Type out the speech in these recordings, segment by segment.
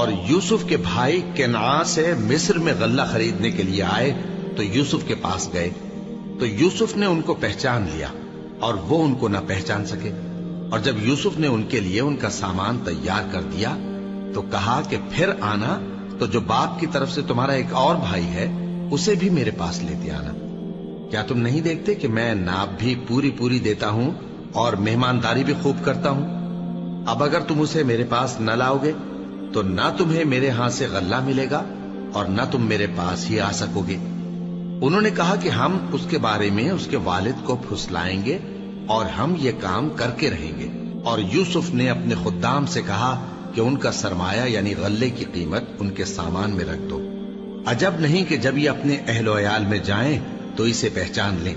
اور یوسف کے بھائی کنعان سے مصر میں غلہ خریدنے کے لیے آئے تو یوسف کے پاس گئے، تو یوسف نے ان کو پہچان لیا اور وہ ان کو نہ پہچان سکے۔ اور جب یوسف نے ان کے لیے ان کا سامان تیار کر دیا تو کہا کہ پھر آنا تو جو باپ کی طرف سے تمہارا ایک اور بھائی ہے اسے بھی میرے پاس لیتے آنا۔ کیا تم نہیں دیکھتے کہ میں ناب بھی پوری دیتا ہوں اور مہمانداری بھی خوب کرتا ہوں؟ اب اگر تم اسے میرے پاس نہ لاؤ گے تو نہ تمہیں میرے ہاں سے غلہ ملے گا اور نہ تم میرے پاس ہی آ سکو گے۔ انہوں نے کہا کہ ہم اس کے بارے میں اس کے والد کو پھسلائیں گے اور ہم یہ کام کر کے رہیں گے۔ اور یوسف نے اپنے خدام سے کہا کہ ان کا سرمایہ یعنی غلے کی قیمت ان کے سامان میں رکھ دو۔ عجب نہیں کہ جب یہ اپنے اہل و عیال میں جائیں تو اسے پہچان لیں،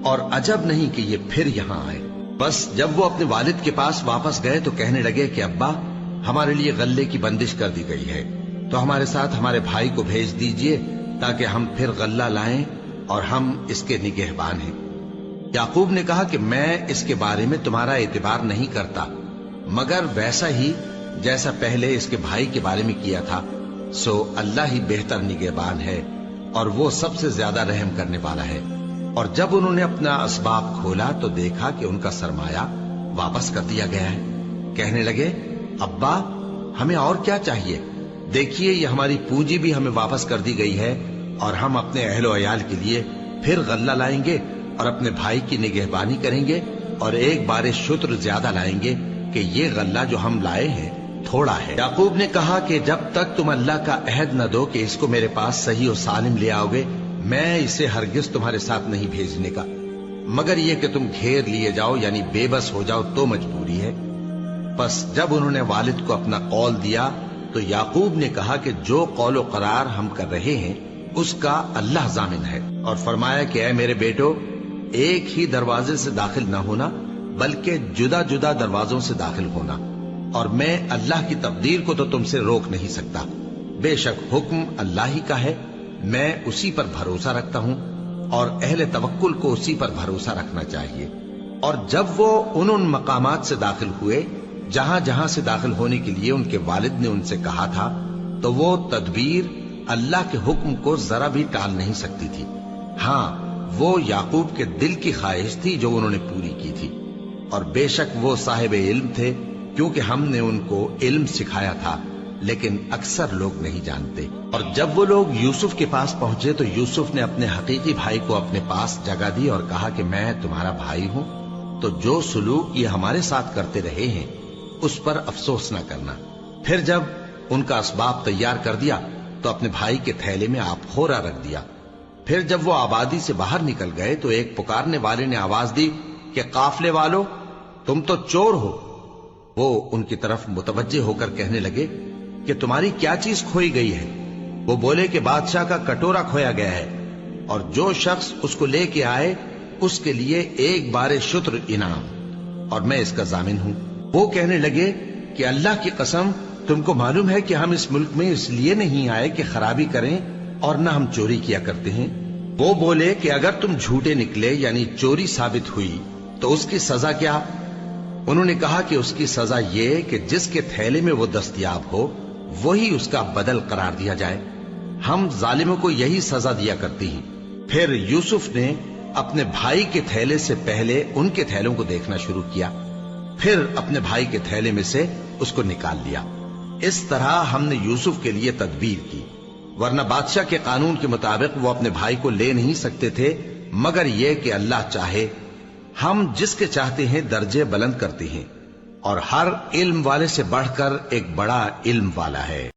اور عجب نہیں کہ یہ پھر یہاں آئے۔ بس جب وہ اپنے والد کے پاس واپس گئے تو کہنے لگے کہ ابا، ہمارے لیے غلے کی بندش کر دی گئی ہے، تو ہمارے ساتھ ہمارے بھائی کو بھیج دیجئے تاکہ ہم پھر غلہ لائیں اور ہم اس کے نگہبان ہیں۔ یعقوب نے کہا کہ میں اس کے بارے میں تمہارا اعتبار نہیں کرتا، مگر ویسا ہی جیسا پہلے اس کے بھائی کے بارے میں کیا تھا، سو اللہ ہی بہتر نگہبان ہے اور وہ سب سے زیادہ رحم کرنے والا ہے۔ اور جب انہوں نے اپنا اسباب کھولا تو دیکھا کہ ان کا سرمایہ واپس کر دیا گیا ہے۔ کہنے لگے، ابا ہمیں اور کیا چاہیے؟ دیکھیے یہ ہماری پونجی بھی ہمیں واپس کر دی گئی ہے، اور ہم اپنے اہل و عیال کے لیے پھر غلہ لائیں گے اور اپنے بھائی کی نگہبانی کریں گے، اور ایک بار شتر زیادہ لائیں گے کہ یہ غلہ جو ہم لائے ہیں تھوڑا ہے۔ یعقوب نے کہا کہ جب تک تم اللہ کا عہد نہ دو کہ اس کو میرے پاس صحیح و سالم لے آؤ گے، میں اسے ہرگز تمہارے ساتھ نہیں بھیجنے کا، مگر یہ کہ تم گھیر لیے جاؤ یعنی بے بس ہو جاؤ تو مجبوری ہے۔ پس جب انہوں نے والد کو اپنا قول دیا تو یعقوب نے کہا کہ جو قول و قرار ہم کر رہے ہیں اس کا اللہ ضامن ہے، اور فرمایا کہ اے میرے بیٹو، ایک ہی دروازے سے داخل نہ ہونا بلکہ جدا جدا دروازوں سے داخل ہونا، اور میں اللہ کی تقدیر کو تو تم سے روک نہیں سکتا۔ بے شک حکم اللہ ہی کا ہے، میں اسی پر بھروسہ رکھتا ہوں، اور اہل توکل کو اسی پر بھروسہ رکھنا چاہیے۔ اور جب وہ ان مقامات سے داخل ہوئے جہاں جہاں سے داخل ہونے کے لیے ان کے والد نے ان سے کہا تھا، تو وہ تدبیر اللہ کے حکم کو ذرا بھی ٹال نہیں سکتی تھی۔ ہاں، وہ یعقوب کے دل کی خواہش تھی جو انہوں نے پوری کی تھی، اور بے شک وہ صاحب علم تھے، کیونکہ ہم نے ان کو علم سکھایا تھا، لیکن اکثر لوگ نہیں جانتے۔ اور جب وہ لوگ یوسف کے پاس پہنچے تو یوسف نے اپنے حقیقی بھائی کو اپنے پاس جگہ دی اور کہا کہ میں تمہارا بھائی ہوں، تو جو سلوک یہ ہمارے ساتھ کرتے رہے ہیں اس پر افسوس نہ کرنا۔ پھر جب ان کا اسباب تیار کر دیا تو اپنے بھائی کے تھیلے میں آپ خورا رکھ دیا۔ پھر جب وہ آبادی سے باہر نکل گئے تو ایک پکارنے والے نے آواز دی کہ قافلے والو، تم تو چور ہو۔ وہ ان کی طرف متوجہ ہو کر کہنے لگے کہ تمہاری کیا چیز کھوئی گئی ہے؟ وہ بولے کہ بادشاہ کا کٹورا کھویا گیا ہے، اور جو شخص اس کو لے کے آئے اس کے لیے ایک بار شتر انعام، اور میں اس کا ضامن ہوں۔ وہ کہنے لگے کہ اللہ کی قسم، تم کو معلوم ہے کہ ہم اس ملک میں اس لیے نہیں آئے کہ خرابی کریں اور نہ ہم چوری کیا کرتے ہیں۔ وہ بولے کہ اگر تم جھوٹے نکلے یعنی چوری ثابت ہوئی تو اس کی سزا کیا؟ انہوں نے کہا کہ اس کی سزا یہ کہ جس کے تھیلے میں وہ دستیاب ہو وہی اس کا بدل قرار دیا جائے، ہم ظالموں کو یہی سزا دیا کرتی ہیں۔ پھر یوسف نے اپنے بھائی کے تھیلے سے پہلے ان کے تھیلوں کو دیکھنا شروع کیا، پھر اپنے بھائی کے تھیلے میں سے اس کو نکال لیا۔ اس طرح ہم نے یوسف کے لیے تدبیر کی، ورنہ بادشاہ کے قانون کے مطابق وہ اپنے بھائی کو لے نہیں سکتے تھے، مگر یہ کہ اللہ چاہے۔ ہم جس کے چاہتے ہیں درجے بلند کرتے ہیں، اور ہر علم والے سے بڑھ کر ایک بڑا علم والا ہے۔